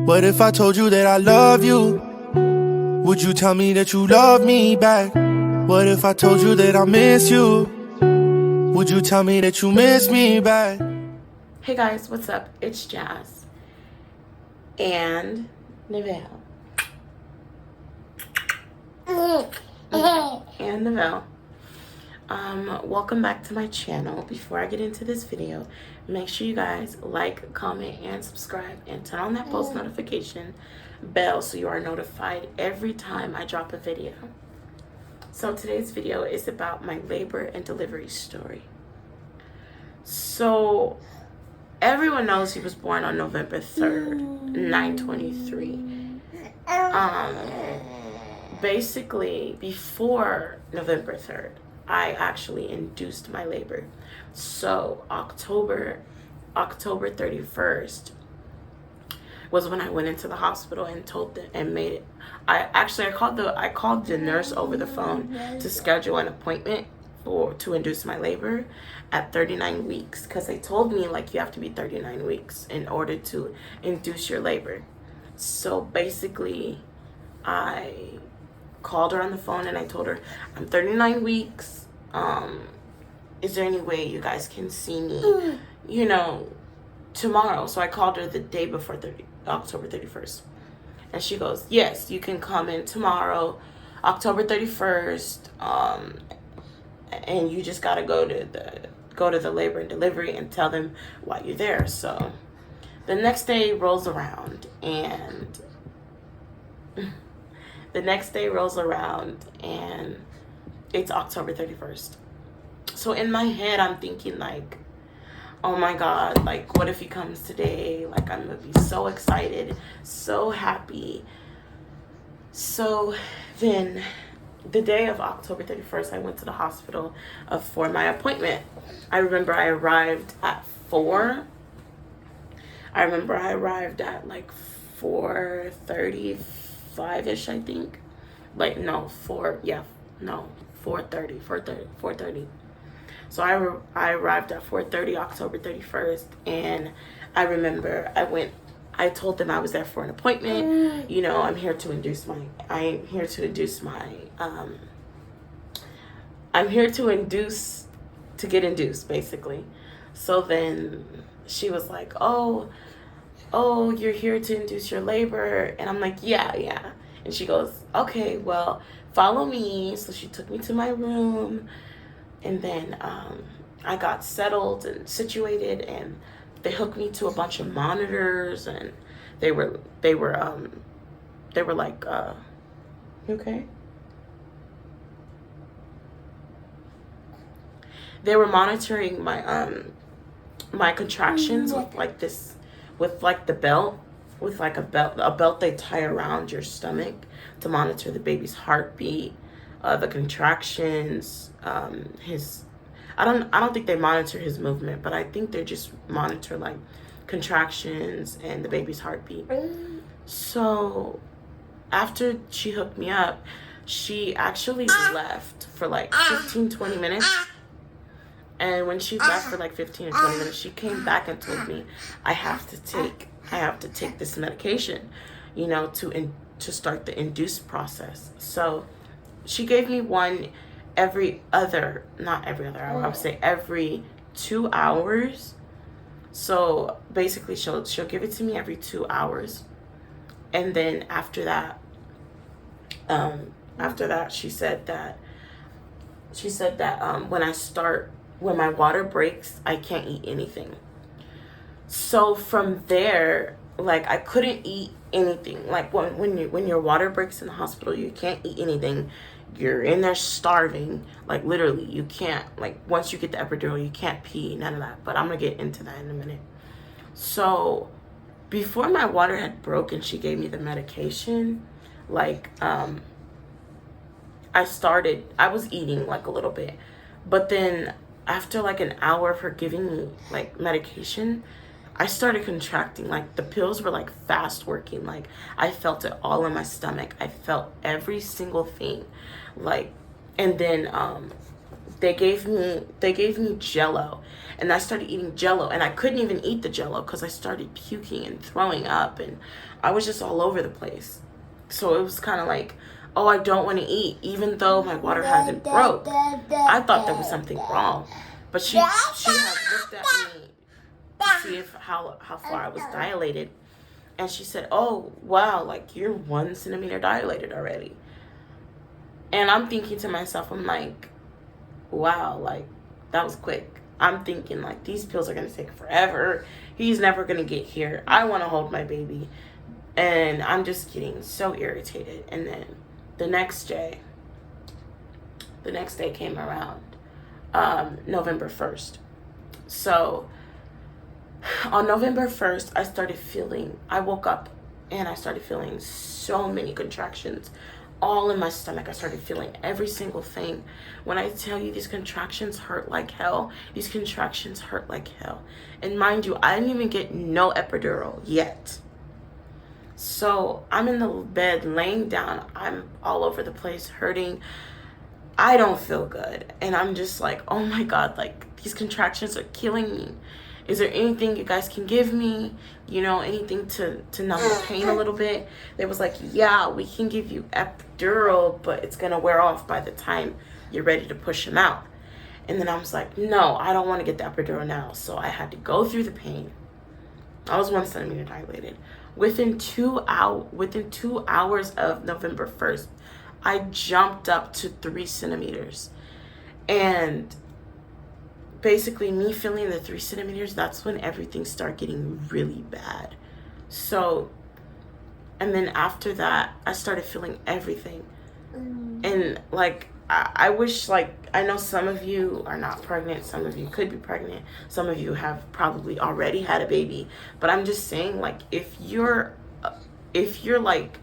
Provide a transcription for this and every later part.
What if I told you that I love you? Would you tell me that you love me back? What if I told you that I miss you? Would you tell me that you miss me back? Hey guys, what's up? It's Jazz and Neville. Welcome back to my channel. Before I get into this video, make sure you guys like, comment, and subscribe, and turn on that post notification bell so you are notified every time I drop a video. So today's video is about my labor and delivery story. So everyone knows he was born on November 3rd, 9/23. Basically, before November 3rd, I actually induced my labor. So October 31st was when I went into the hospital and told them and made it. I called the nurse over the phone to schedule an appointment to induce my labor at 39 weeks, because they told me like you have to be 39 weeks in order to induce your labor. So basically, I called her on the phone and I told her I'm 39 weeks. Is there any way you guys can see me, tomorrow? So I called her the day before October 31st, and she goes, yes, you can come in tomorrow, October 31st. And you just gotta go to the labor and delivery and tell them why you're there. So the next day rolls around and it's October 31st. So in my head, I'm thinking like, oh my God, like what if he comes today? Like I'm gonna be so excited, so happy. So then the day of October 31st, I went to the hospital for my appointment. I remember I arrived at 4. I remember I arrived at like 4:35-ish, I think. Like, no, 4:30. So I arrived at 4:30, October 31st, and I remember I told them I was there for an appointment. I'm here to induce to get induced, basically. So then she was like, oh, you're here to induce your labor. And I'm like, yeah. And she goes, okay, well, follow me. So she took me to my room, and then I got settled and situated, and they hooked me to a bunch of monitors, and they were like, you okay? They were monitoring my my contractions with a belt they tie around your stomach to monitor the baby's heartbeat, the contractions, I don't think they monitor his movement, but I think they just monitor like contractions and the baby's heartbeat. So after she hooked me up, she actually left for like 15-20 minutes. And when she left for like 15 or 20 minutes, she came back and told me I have to take this medication, to start the induce process. So she gave me one every 2 hours. So basically she'll give it to me every 2 hours. And then after that she said that when my water breaks, I can't eat anything. So from there, like I couldn't eat anything. Like when your water breaks in the hospital, you can't eat anything. You're in there starving. Like literally, you can't, like once you get the epidural, you can't pee, none of that. But I'm gonna get into that in a minute. So before my water had broken, she gave me the medication. Like I was eating like a little bit, but then after like an hour of her giving me like medication, I started contracting. Like the pills were like fast working. Like I felt it all in my stomach. I felt every single thing. Like, and then they gave me Jello, and I started eating Jello, and I couldn't even eat the Jello because I started puking and throwing up, and I was just all over the place. So it was kind of like, oh, I don't want to eat, even though my water hasn't broke. I thought there was something wrong, but she had looked at me to see if how far I was dilated, and she said, oh wow, like you're 1 centimeter dilated already. And I'm thinking to myself, I'm like, wow, like that was quick. I'm thinking like these pills are gonna take forever. He's never gonna get here. I want to hold my baby, and I'm just getting so irritated. And then the next day came around, November 1st. So on November 1st, I woke up and I started feeling so many contractions all in my stomach. I started feeling every single thing. When I tell you these contractions hurt like hell, these contractions hurt like hell. And mind you, I didn't even get no epidural yet. So I'm in the bed laying down. I'm all over the place hurting. I don't feel good. And I'm just like, oh my God, like these contractions are killing me. Is there anything you guys can give me? You know, anything to numb the pain a little bit? They was like, yeah, we can give you epidural, but it's going to wear off by the time you're ready to push him out. And then I was like, no, I don't want to get the epidural now. So I had to go through the pain. I was 1 centimeter dilated. Within 2 hours of November 1st, I jumped up to 3 centimeters. And basically me feeling the 3 centimeters, that's when everything started getting really bad. So, and then after that, I started feeling everything. And like, I wish, like, I know some of you are not pregnant, some of you could be pregnant, some of you have probably already had a baby, but I'm just saying, like, if you're like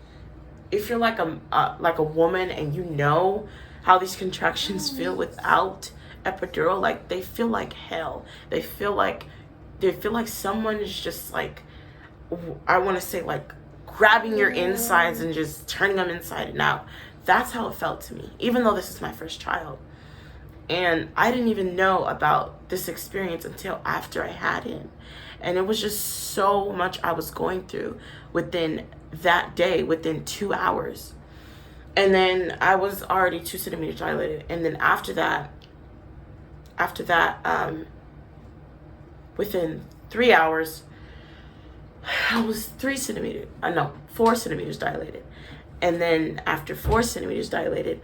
a woman and you know how these contractions feel without epidural, like they feel like hell. They feel like someone is just like, I want to say, like grabbing your insides and just turning them inside and out. That's how it felt to me, even though this is my first child. And I didn't even know about this experience until after I had him. And it was just so much I was going through within that day, within 2 hours. And then I was already 2 centimeters dilated. And then after that, within 3 hours, I was 4 centimeters dilated. And then after 4 centimeters dilated,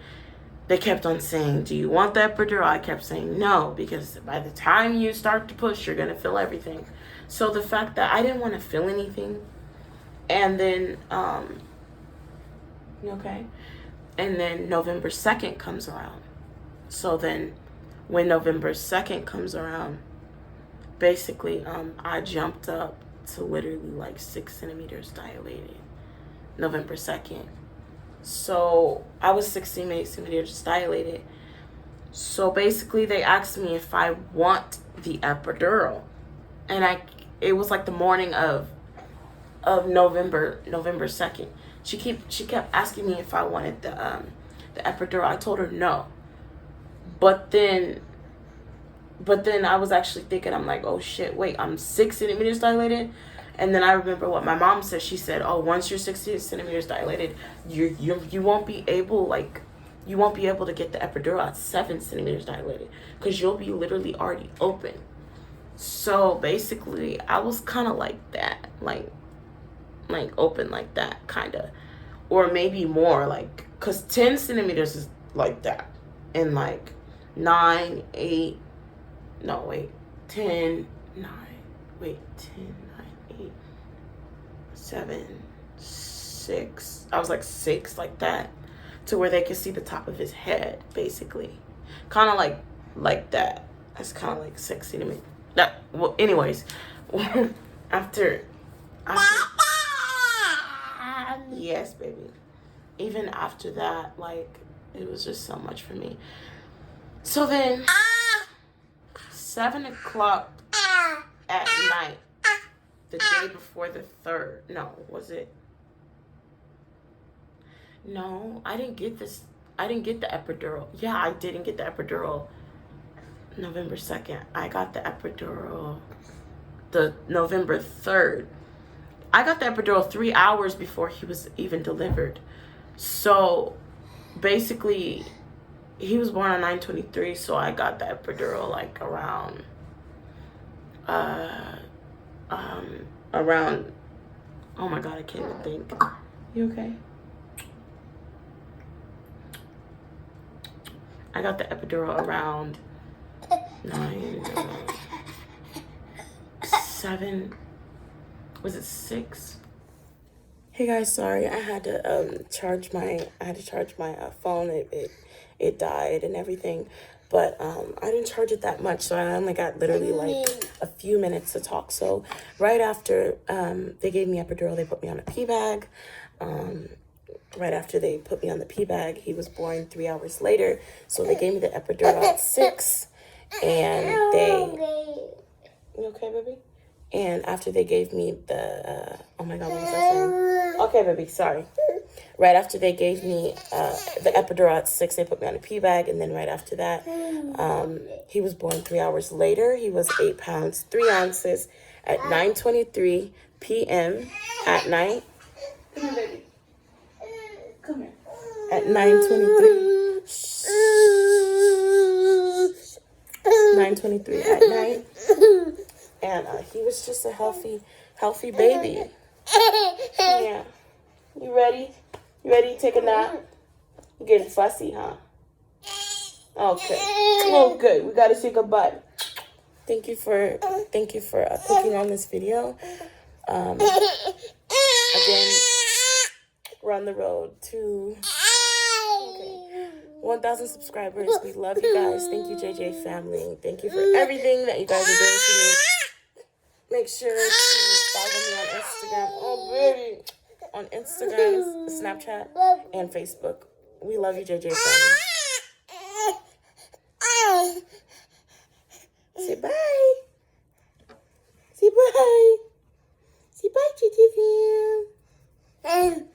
they kept on saying, do you want the epidural? I kept saying no, because by the time you start to push, you're going to feel everything. So the fact that I didn't want to feel anything, and then, okay? And then November 2nd comes around. So then when November 2nd comes around, basically, I jumped up to literally like 6 centimeters dilated, November 2nd. So I was 16 centimeters dilated. So basically they asked me if I want the epidural. And it was like the morning of November 2nd. She kept asking me if I wanted the epidural. I told her no. But then I was actually thinking, I'm like, oh shit, wait, I'm 6 centimeters dilated. And then I remember what my mom said. She said, oh, once you're 60 centimeters dilated, you won't be able to get the epidural at 7 centimeters dilated, because you'll be literally already open. So basically I was kind of like that, like open like that, kind of, or maybe more, like, because 10 centimeters is like that, and like 9, 8, no, wait, 10, 9, wait, 10, 9, 8, 7, 6. I was like 6, like that, to where they could see the top of his head, basically. Kind of like that. That's kind of like 6 centimeters. That, well, anyways, after yes, baby. Even after that, like, it was just so much for me. So then, 7 o'clock at night, the day before the 3rd, no, was it? No, I didn't get the epidural. Yeah, I didn't get the epidural November 2nd. I got the epidural the November 3rd. I got the epidural 3 hours before he was even delivered. So basically, he was born on 9/23, so I got the epidural like around oh my god, I can't even think. You okay? I got the epidural around 7, was it 6? Hey guys, sorry, I had to charge my phone. It died and everything, but I didn't charge it that much, so I only got literally like a few minutes to talk. So right after they gave me epidural, they put me on a pee bag. Right after they put me on the pee bag, he was born 3 hours later. So they gave me the epidural at 6, and you okay, baby? And after they gave me the, oh my God, what was I saying? Okay, baby, sorry. Right after they gave me the epidural at 6, they put me on a pee bag. And then right after that, he was born 3 hours later. He was 8 pounds, 3 ounces at 9:23 p.m. at night. Come here, baby. Come here. At 9:23. 9:23 at night. And he was just a healthy baby. Yeah. You ready? You ready to take a nap? You getting fussy, huh? Okay. Oh, good. We gotta say goodbye. Thank you for clicking on this video. Again, we're on the road to 1,000 subscribers. We love you guys. Thank you, JJ family. Thank you for everything that you guys are doing to me. Make sure to follow me on Instagram. Oh, baby. On Instagram, Snapchat, and Facebook. We love you, JJ family. Say bye. Say bye. Say bye, JJ fam.